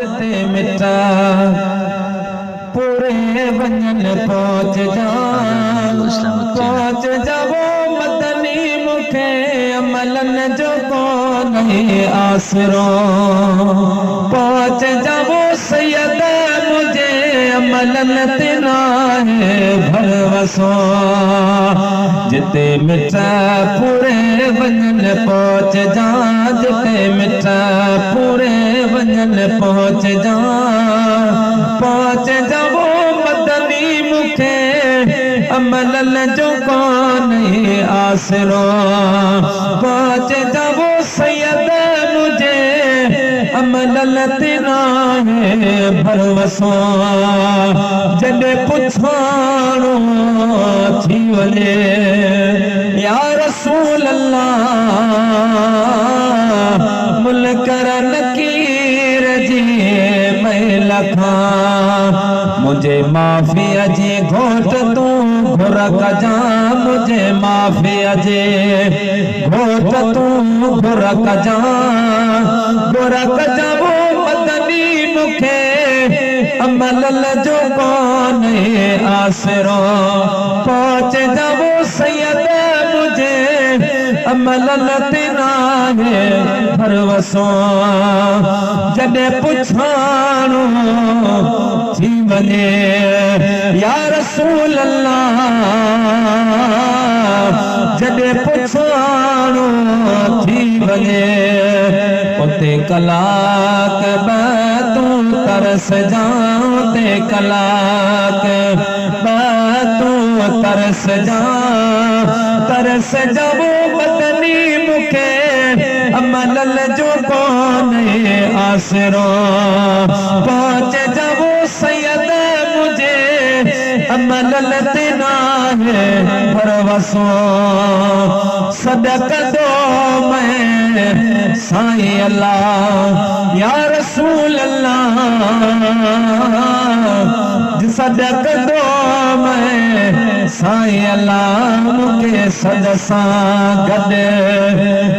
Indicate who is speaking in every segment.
Speaker 1: जिते मिटा पूरे वंजन पहुंच जावो मदनी मुखे अमलन जो को नहीं आसरो पहुंच जावो सैयद मुझे अमलन तिना है भरवसो जिते मिटा पूरे वंजन पहुंच जा जिते मिटा पूरे वंजन पहुंच जावो मदनी मुखे अमलन जो कौन आसरो पहुंच जावो सैयद मुझे अमलन तिना है भरवसो जॾहिं पुछाणो थी वञे या रसूल अल्लाह मुल्कर नकीर जी महिल खां मुझे माफ़ी जी घोट तूं घुर कजां मुझे माफ़ी जी घोट तूं घुर कजां वो मदनी मुखे अमल जो कौन आसरो पहुंच जावो सैयद मुझे अमल तिना है भरवसो जॾहिं पुछाणो थी वञे या रसूल अल्लाह जॾहिं पुछाणो थी वञे उते कलाक ॿ तूं तरस जा उते कलाक ॿ तूं तरस जावो मदनी मुखे अमल जो कौन आसरो पहुंच जावो सैयद मुझे अमल तिना है भरवसो सदक दो मैं साईं अल्लाह या रसूल अल्लाह सदक दो मैं साईं अल्लाह मुखे सदसा गड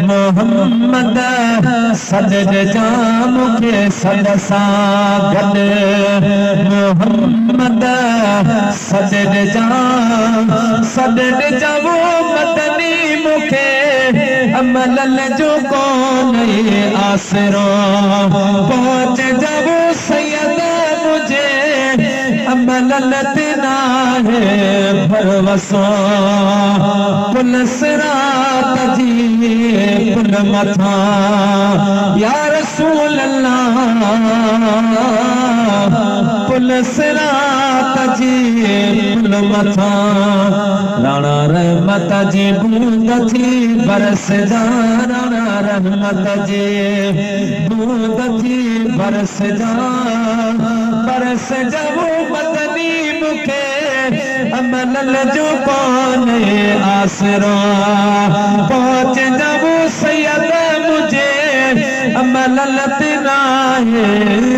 Speaker 1: मोहम्मद सजद जा मुखे सदसा गड मोहम्मद सजद जावो मदनी मुखे अमल जो कौन आसरो पहुंच जावो सैयद मुझे अमल तिना है भरवसो पुल सिरात जी पुल मथा या रसूल अल्लाह पुल सिरात जी पुल मथा राणा रहमत जी बूंद थी बरस जा राणा रहमत जी बूंद थी बरस जावो मदनी मुखे अमल जो कौन आसरो पहुंच जावो सैयद मुझे अमल तिना है